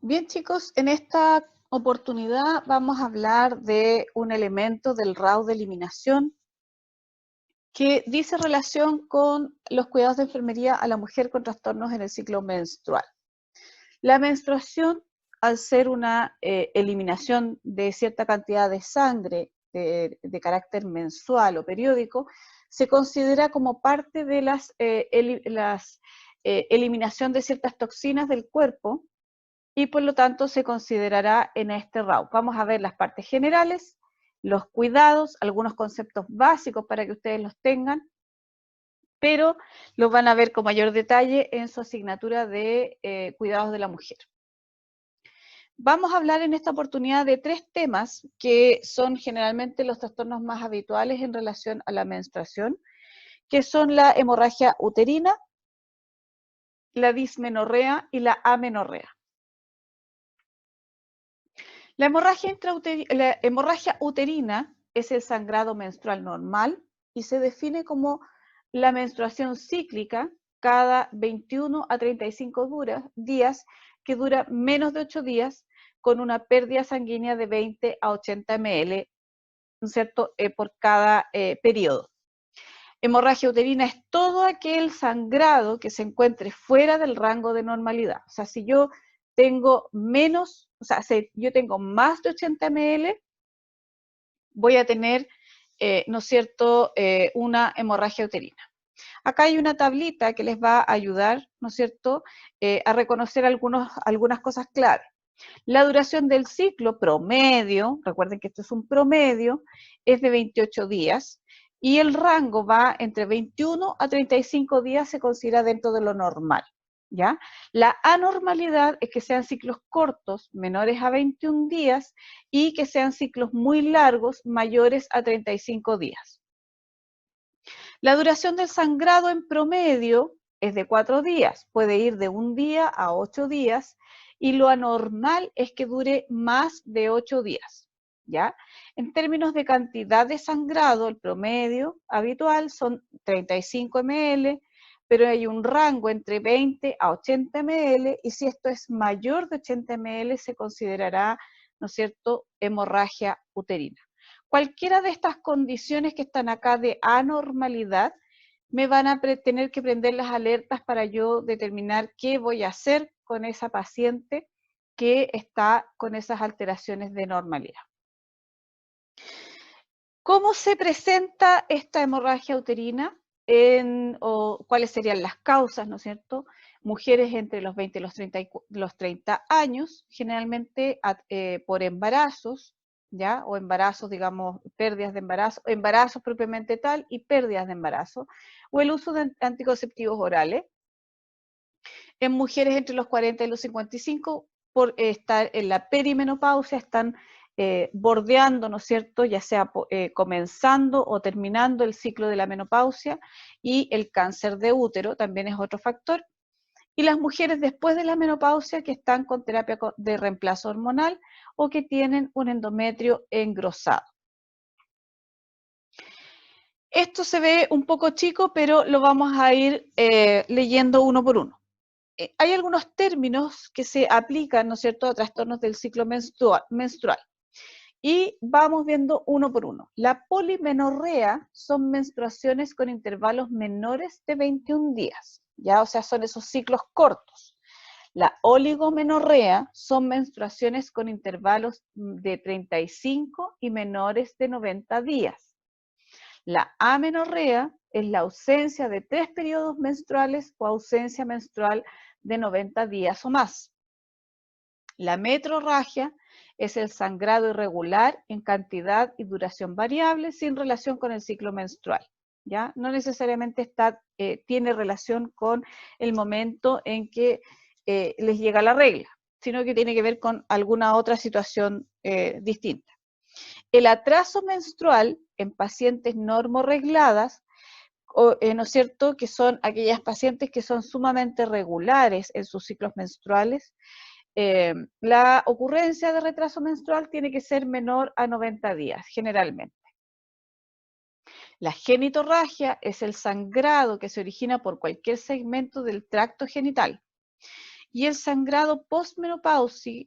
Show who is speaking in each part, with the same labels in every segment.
Speaker 1: Bien, chicos, en esta oportunidad vamos a hablar de un elemento del RAW de eliminación que dice relación con los cuidados de enfermería a la mujer con trastornos en el ciclo menstrual. La menstruación, al ser una eliminación de cierta cantidad de sangre de carácter mensual o periódico, se considera como parte de las eliminación de ciertas toxinas del cuerpo y por lo tanto se considerará en este RAW. Vamos a ver las partes generales, los cuidados, algunos conceptos básicos para que ustedes los tengan, pero los van a ver con mayor detalle en su asignatura de cuidados de la mujer. Vamos a hablar en esta oportunidad de tres temas que son generalmente los trastornos más habituales en relación a la menstruación, que son la hemorragia uterina, la dismenorrea y la amenorrea. La hemorragia uterina es el sangrado menstrual normal y se define como la menstruación cíclica cada 21 a 35 días que dura menos de 8 días con una pérdida sanguínea de 20 a 80 ml, ¿no es cierto?, por cada periodo. Hemorragia uterina es todo aquel sangrado que se encuentre fuera del rango de normalidad. O sea, si yo tengo menos, o sea, si yo tengo más de 80 ml, voy a tener, ¿no es cierto?, una hemorragia uterina. Acá hay una tablita que les va a ayudar, ¿no es cierto?, a reconocer algunas cosas clave. La duración del ciclo promedio, recuerden que esto es un promedio, es de 28 días y el rango va entre 21 a 35 días, se considera dentro de lo normal, ¿ya? La anormalidad es que sean ciclos cortos, menores a 21 días, y que sean ciclos muy largos, mayores a 35 días. La duración del sangrado en promedio es de 4 días, puede ir de 1 día a 8 días, y lo anormal es que dure más de 8 días, ¿ya? En términos de cantidad de sangrado, el promedio habitual son 35 ml, pero hay un rango entre 20 a 80 ml, y si esto es mayor de 80 ml se considerará, ¿no es cierto?, hemorragia uterina. Cualquiera de estas condiciones que están acá de anormalidad me van a tener que prender las alertas para yo determinar qué voy a hacer con esa paciente que está con esas alteraciones de normalidad. ¿Cómo se presenta esta hemorragia uterina? O cuáles serían las causas, ¿no es cierto? Mujeres entre los 20 y los 30 años, generalmente por embarazos, ¿ya? O embarazos, digamos, pérdidas de embarazo, embarazos propiamente tal y pérdidas de embarazo, o el uso de anticonceptivos orales. En mujeres entre los 40 y los 55, por estar en la perimenopausia, están bordeando, ¿no es cierto?, ya sea comenzando o terminando el ciclo de la menopausia, y el cáncer de útero también es otro factor. Y las mujeres después de la menopausia que están con terapia de reemplazo hormonal o que tienen un endometrio engrosado. Esto se ve un poco chico, pero lo vamos a ir leyendo uno por uno. Hay algunos términos que se aplican, ¿no es cierto?, a trastornos del ciclo menstrual. Y vamos viendo uno por uno. La polimenorrea son menstruaciones con intervalos menores de 21 días, ¿ya? O sea, son esos ciclos cortos. La oligomenorrea son menstruaciones con intervalos de 35 y menores de 90 días. La amenorrea es la ausencia de 3 periodos menstruales o ausencia menstrual de 90 días o más. La metrorragia es el sangrado irregular en cantidad y duración variable sin relación con el ciclo menstrual, ¿ya? No necesariamente tiene relación con el momento en que les llega la regla, sino que tiene que ver con alguna otra situación distinta. El atraso menstrual en pacientes normorregladas, ¿no es cierto?, que son aquellas pacientes que son sumamente regulares en sus ciclos menstruales. La ocurrencia de retraso menstrual tiene que ser menor a 90 días, generalmente. La genitorragia es el sangrado que se origina por cualquier segmento del tracto genital. Y el sangrado posmenopausia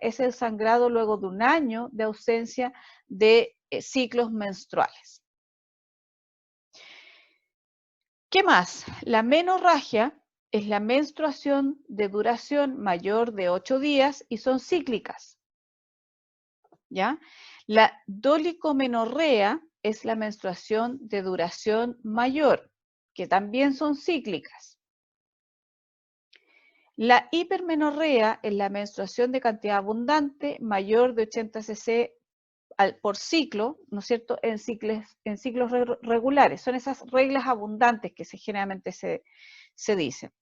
Speaker 1: es el sangrado luego de un año de ausencia de ciclos menstruales. ¿Qué más? La menorragia es la menstruación de duración mayor de 8 días y son cíclicas. ¿Ya? La dolicomenorrea es la menstruación de duración mayor, que también son cíclicas. La hipermenorrea es la menstruación de cantidad abundante mayor de 80 cc por ciclo, ¿no es cierto?, en ciclos regulares. Son esas reglas abundantes que generalmente se dicen.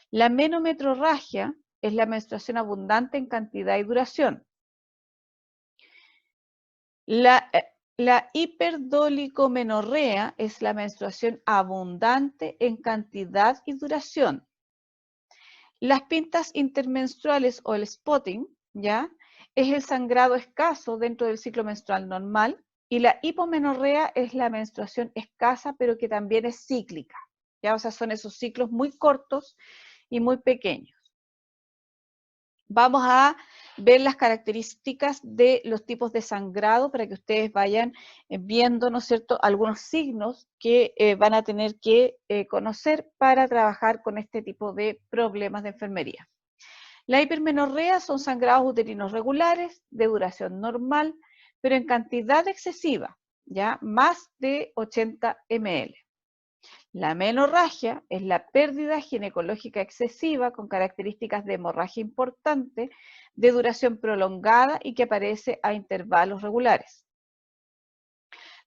Speaker 1: La menometrorragia es la menstruación abundante en cantidad y duración. La hiperdolicomenorrea es la menstruación abundante en cantidad y duración. Las pintas intermenstruales o el spotting, ¿ya?, es el sangrado escaso dentro del ciclo menstrual normal, y la hipomenorrea es la menstruación escasa pero que también es cíclica, ¿ya? O sea, son esos ciclos muy cortos y muy pequeños. Vamos a ver las características de los tipos de sangrado para que ustedes vayan viendo, ¿no es cierto?, algunos signos que van a tener que conocer para trabajar con este tipo de problemas de enfermería. La hipermenorrea son sangrados uterinos regulares, de duración normal, pero en cantidad excesiva, ¿ya? Más de 80 ml. La menorragia es la pérdida ginecológica excesiva con características de hemorragia importante, de duración prolongada y que aparece a intervalos regulares.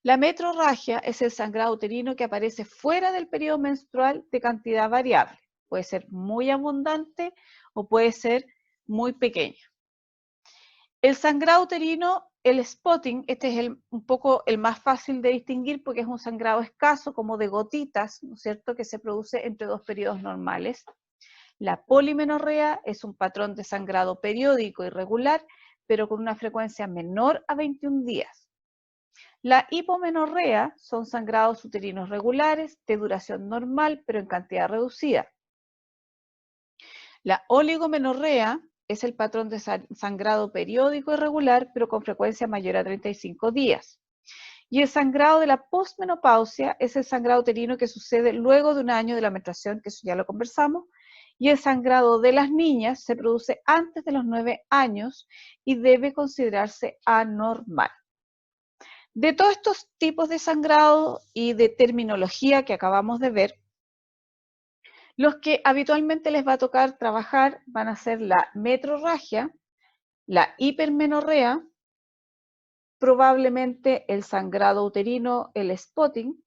Speaker 1: La metrorragia es el sangrado uterino que aparece fuera del periodo menstrual de cantidad variable. Puede ser muy abundante o puede ser muy pequeño. El sangrado uterino, el spotting, este es un poco el más fácil de distinguir porque es un sangrado escaso, como de gotitas, ¿no es cierto?, que se produce entre dos periodos normales. La polimenorrea es un patrón de sangrado periódico y regular, pero con una frecuencia menor a 21 días. La hipomenorrea son sangrados uterinos regulares, de duración normal, pero en cantidad reducida. La oligomenorrea es el patrón de sangrado periódico y regular, pero con frecuencia mayor a 35 días. Y el sangrado de la posmenopausia es el sangrado uterino que sucede luego de un año de la menstruación, que eso ya lo conversamos. Y el sangrado de las niñas se produce antes de los 9 años y debe considerarse anormal. De todos estos tipos de sangrado y de terminología que acabamos de ver, los que habitualmente les va a tocar trabajar van a ser la metrorragia, la hipermenorrea, probablemente el sangrado uterino, el spotting,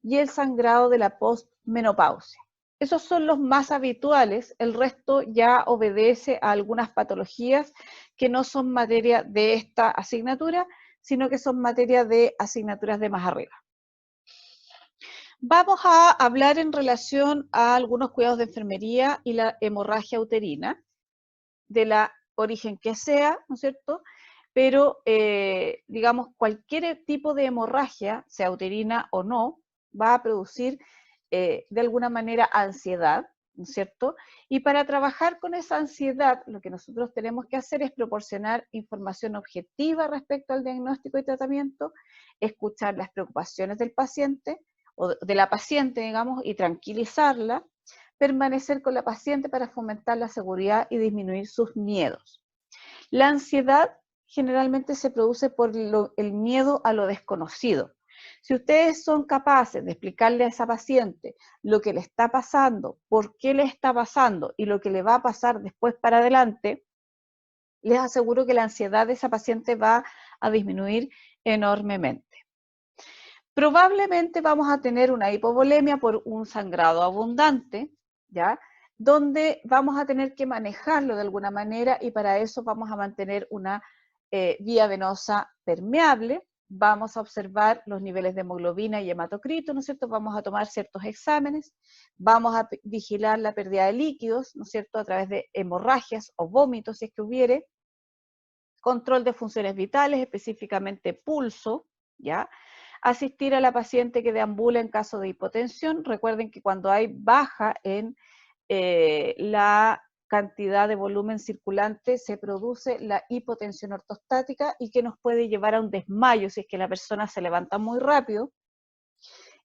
Speaker 1: y el sangrado de la postmenopausia. Esos son los más habituales, el resto ya obedece a algunas patologías que no son materia de esta asignatura, sino que son materia de asignaturas de más arriba. Vamos a hablar en relación a algunos cuidados de enfermería y la hemorragia uterina, de la origen que sea, ¿no es cierto? Pero, digamos, cualquier tipo de hemorragia, sea uterina o no, va a producir de alguna manera ansiedad, ¿no es cierto? Y para trabajar con esa ansiedad, lo que nosotros tenemos que hacer es proporcionar información objetiva respecto al diagnóstico y tratamiento, escuchar las preocupaciones del paciente, o de la paciente, digamos, y tranquilizarla, permanecer con la paciente para fomentar la seguridad y disminuir sus miedos. La ansiedad generalmente se produce por el miedo a lo desconocido. Si ustedes son capaces de explicarle a esa paciente lo que le está pasando, por qué le está pasando y lo que le va a pasar después para adelante, les aseguro que la ansiedad de esa paciente va a disminuir enormemente. Probablemente vamos a tener una hipovolemia por un sangrado abundante, ¿ya?, donde vamos a tener que manejarlo de alguna manera y para eso vamos a mantener una vía venosa permeable, vamos a observar los niveles de hemoglobina y hematocrito, ¿no es cierto?, vamos a tomar ciertos exámenes, vamos a vigilar la pérdida de líquidos, ¿no es cierto?, a través de hemorragias o vómitos si es que hubiere, control de funciones vitales, específicamente pulso, ¿ya?, asistir a la paciente que deambula en caso de hipotensión. Recuerden que cuando hay baja en la cantidad de volumen circulante, se produce la hipotensión ortostática y que nos puede llevar a un desmayo si es que la persona se levanta muy rápido.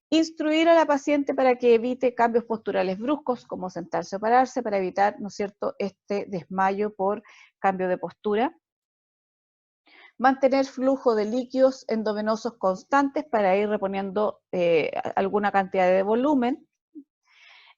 Speaker 1: Instruir a la paciente para que evite cambios posturales bruscos, como sentarse o pararse, para evitar, ¿no es cierto?, este desmayo por cambio de postura. Mantener flujo de líquidos endovenosos constantes para ir reponiendo alguna cantidad de volumen.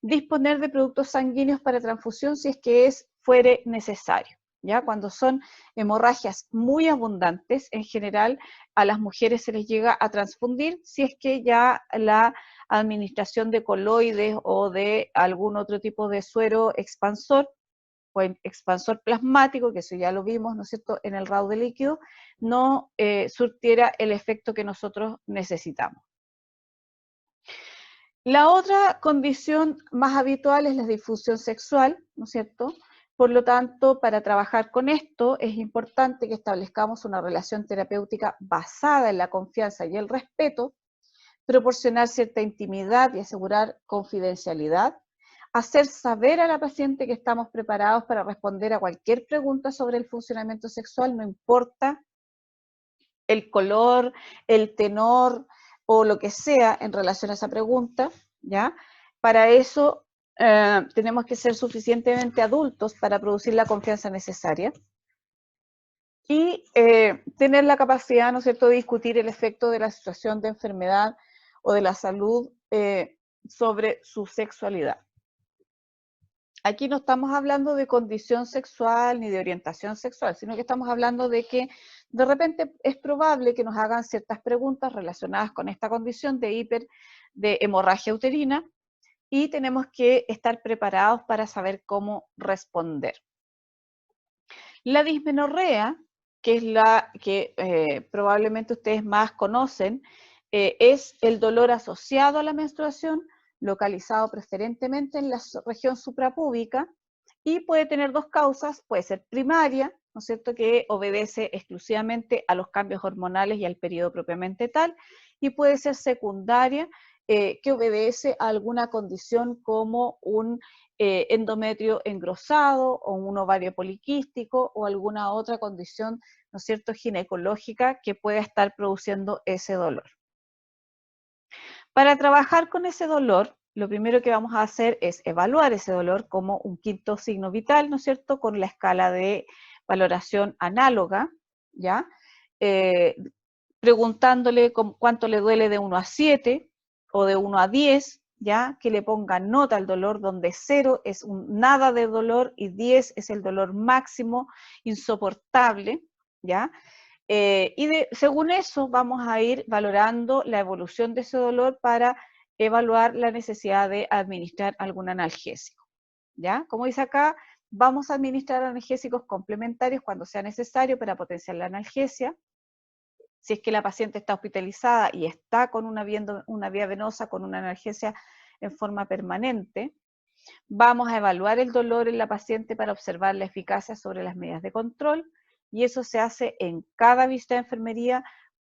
Speaker 1: Disponer de productos sanguíneos para transfusión si es que fuere necesario. ¿Ya? Cuando son hemorragias muy abundantes, en general a las mujeres se les llega a transfundir si es que ya la administración de coloides o de algún otro tipo de suero expansor o expansor plasmático, que eso ya lo vimos, ¿no es cierto?, en el RAW de líquido, no surtiera el efecto que nosotros necesitamos. La otra condición más habitual es la disfunción sexual, ¿no es cierto? Por lo tanto, para trabajar con esto es importante que establezcamos una relación terapéutica basada en la confianza y el respeto, proporcionar cierta intimidad y asegurar confidencialidad, hacer saber a la paciente que estamos preparados para responder a cualquier pregunta sobre el funcionamiento sexual, no importa el color, el tenor o lo que sea en relación a esa pregunta, ¿ya? Para eso tenemos que ser suficientemente adultos para producir la confianza necesaria y tener la capacidad, ¿no es cierto?, de discutir el efecto de la situación de enfermedad o de la salud sobre su sexualidad. Aquí no estamos hablando de condición sexual ni de orientación sexual, sino que estamos hablando de que de repente es probable que nos hagan ciertas preguntas relacionadas con esta condición de hemorragia uterina y tenemos que estar preparados para saber cómo responder. La dismenorrea, que es la que probablemente ustedes más conocen, es el dolor asociado a la menstruación, localizado preferentemente en la región suprapúbica y puede tener dos causas, puede ser primaria, ¿no es cierto?, que obedece exclusivamente a los cambios hormonales y al periodo propiamente tal, y puede ser secundaria, que obedece a alguna condición como un endometrio engrosado o un ovario poliquístico o alguna otra condición, ¿no es cierto?, ginecológica que pueda estar produciendo ese dolor. Para trabajar con ese dolor, lo primero que vamos a hacer es evaluar ese dolor como un quinto signo vital, ¿no es cierto?, con la escala de valoración análoga, ¿ya? Preguntándole cuánto le duele de 1 a 7 o de 1 a 10, ¿ya? Que le pongan nota al dolor, donde 0 es un nada de dolor y 10 es el dolor máximo, insoportable, ¿ya? Según eso vamos a ir valorando la evolución de ese dolor para evaluar la necesidad de administrar algún analgésico, ¿ya? Como dice acá, vamos a administrar analgésicos complementarios cuando sea necesario para potenciar la analgesia. Si es que la paciente está hospitalizada y está con una vía venosa, con una analgesia en forma permanente, vamos a evaluar el dolor en la paciente para observar la eficacia sobre las medidas de control, y eso se hace en cada visita de enfermería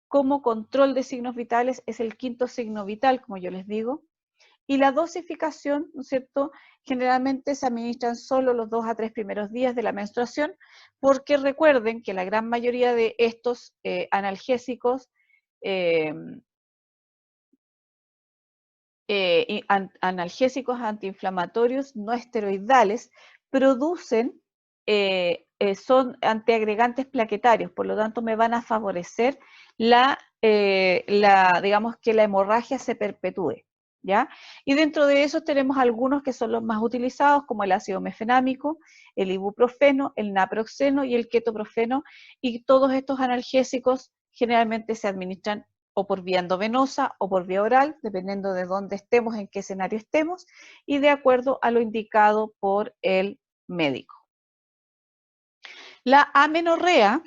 Speaker 1: como control de signos vitales, es el quinto signo vital, como yo les digo, y la dosificación, ¿no es cierto?, generalmente se administran solo los 2 a 3 primeros días de la menstruación, porque recuerden que la gran mayoría de estos analgésicos analgésicos antiinflamatorios no esteroidales producen, son antiagregantes plaquetarios, por lo tanto me van a favorecer digamos que la hemorragia se perpetúe, ¿ya? Y dentro de esos tenemos algunos que son los más utilizados, como el ácido mefenámico, el ibuprofeno, el naproxeno y el ketoprofeno, y todos estos analgésicos generalmente se administran o por vía endovenosa o por vía oral, dependiendo de dónde estemos, en qué escenario estemos, y de acuerdo a lo indicado por el médico. La amenorrea,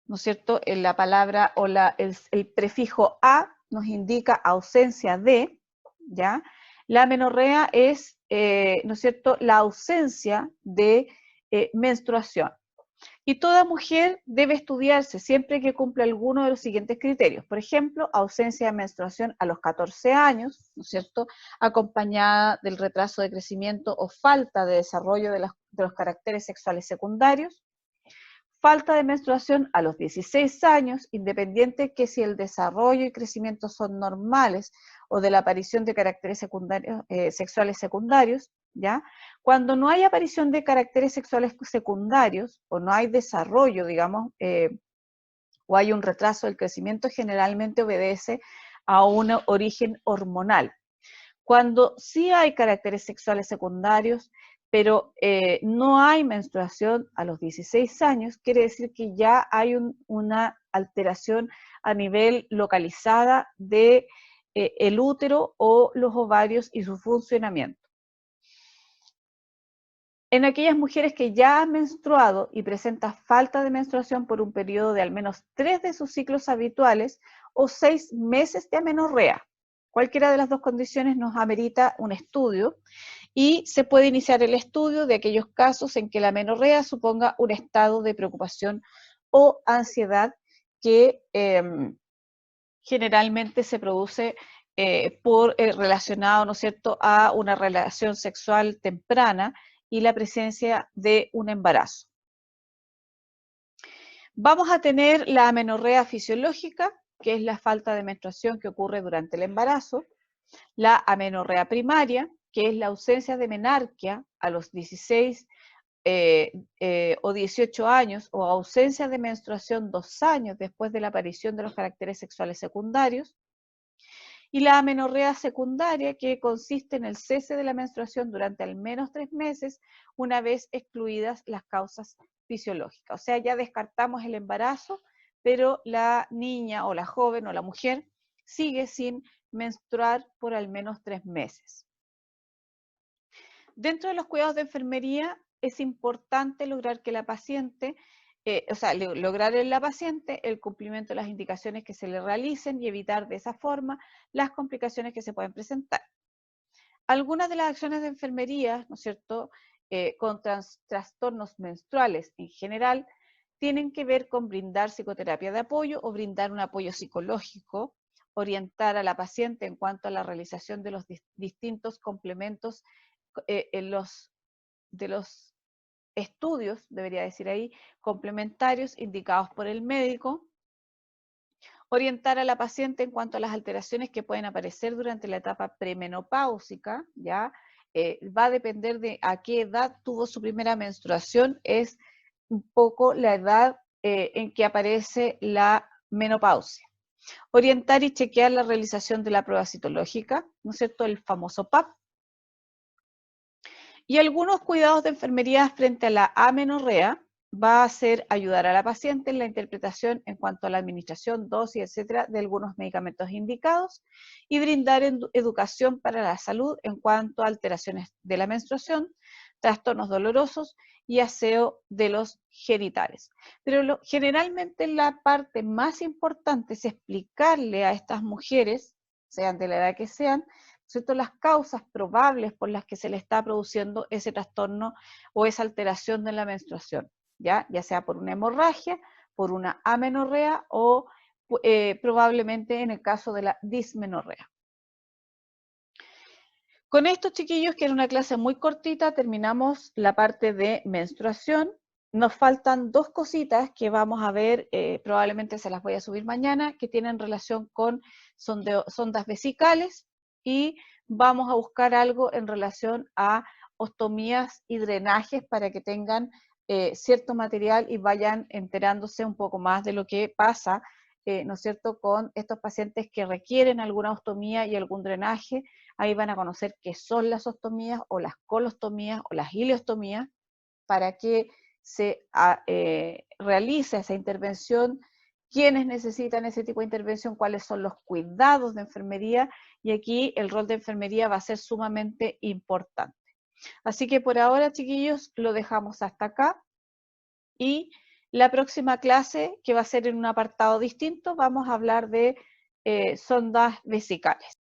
Speaker 1: ¿no es cierto?, en la palabra o el prefijo a nos indica ausencia de, ¿ya? La amenorrea es, ¿no es cierto?, la ausencia de menstruación. Y toda mujer debe estudiarse siempre que cumpla alguno de los siguientes criterios. Por ejemplo, ausencia de menstruación a los 14 años, ¿no es cierto?, acompañada del retraso de crecimiento o falta de desarrollo de los caracteres sexuales secundarios. Falta de menstruación a los 16 años, independiente que si el desarrollo y crecimiento son normales o de la aparición de caracteres sexuales secundarios, ¿ya? Cuando no hay aparición de caracteres sexuales secundarios o no hay desarrollo, digamos, o hay un retraso del crecimiento, generalmente obedece a un origen hormonal. Cuando sí hay caracteres sexuales secundarios, pero no hay menstruación a los 16 años, quiere decir que ya hay una alteración a nivel localizada de el útero o los ovarios y su funcionamiento. En aquellas mujeres que ya han menstruado y presentan falta de menstruación por un periodo de al menos 3 de sus ciclos habituales o 6 meses de amenorrea. Cualquiera de las dos condiciones nos amerita un estudio y se puede iniciar el estudio de aquellos casos en que la amenorrea suponga un estado de preocupación o ansiedad que generalmente se produce relacionado, ¿no es cierto?, a una relación sexual temprana y la presencia de un embarazo. Vamos a tener la amenorrea fisiológica, que es la falta de menstruación que ocurre durante el embarazo, la amenorrea primaria, que es la ausencia de menarquia a los 16 o 18 años, o ausencia de menstruación 2 años después de la aparición de los caracteres sexuales secundarios, y la amenorrea secundaria, que consiste en el cese de la menstruación durante al menos 3 meses, una vez excluidas las causas fisiológicas. O sea, ya descartamos el embarazo, pero la niña o la joven o la mujer sigue sin menstruar por al menos 3 meses. Dentro de los cuidados de enfermería es importante lograr que la paciente, lograr en la paciente el cumplimiento de las indicaciones que se le realicen y evitar de esa forma las complicaciones que se pueden presentar. Algunas de las acciones de enfermería, ¿no es cierto?, con trastornos menstruales en general, tienen que ver con brindar psicoterapia de apoyo o brindar un apoyo psicológico, orientar a la paciente en cuanto a la realización de los distintos complementos de los estudios, debería decir ahí, complementarios indicados por el médico, orientar a la paciente en cuanto a las alteraciones que pueden aparecer durante la etapa premenopáusica, ¿ya? Va a depender de a qué edad tuvo su primera menstruación, es un poco la edad en que aparece la menopausia. Orientar y chequear la realización de la prueba citológica, ¿no es cierto?, el famoso PAP. Y algunos cuidados de enfermería frente a la amenorrea va a ser ayudar a la paciente en la interpretación en cuanto a la administración, dosis, etcétera, de algunos medicamentos indicados y brindar educación para la salud en cuanto a alteraciones de la menstruación, trastornos dolorosos y aseo de los genitales. Pero generalmente la parte más importante es explicarle a estas mujeres, sean de la edad que sean, ¿cierto?, las causas probables por las que se le está produciendo ese trastorno o esa alteración de la menstruación, ya sea por una hemorragia, por una amenorrea o probablemente en el caso de la dismenorrea. Con esto, chiquillos, que era una clase muy cortita, terminamos la parte de menstruación. Nos faltan dos cositas que vamos a ver, probablemente se las voy a subir mañana, que tienen relación con sondas vesicales, y vamos a buscar algo en relación a ostomías y drenajes para que tengan cierto material y vayan enterándose un poco más de lo que pasa, ¿no es cierto?, con estos pacientes que requieren alguna ostomía y algún drenaje. Ahí van a conocer qué son las ostomías o las colostomías o las ileostomías, para que se realice esa intervención, quiénes necesitan ese tipo de intervención, cuáles son los cuidados de enfermería, y aquí el rol de enfermería va a ser sumamente importante. Así que por ahora, chiquillos, lo dejamos hasta acá, y la próxima clase, que va a ser en un apartado distinto, vamos a hablar de sondas vesicales.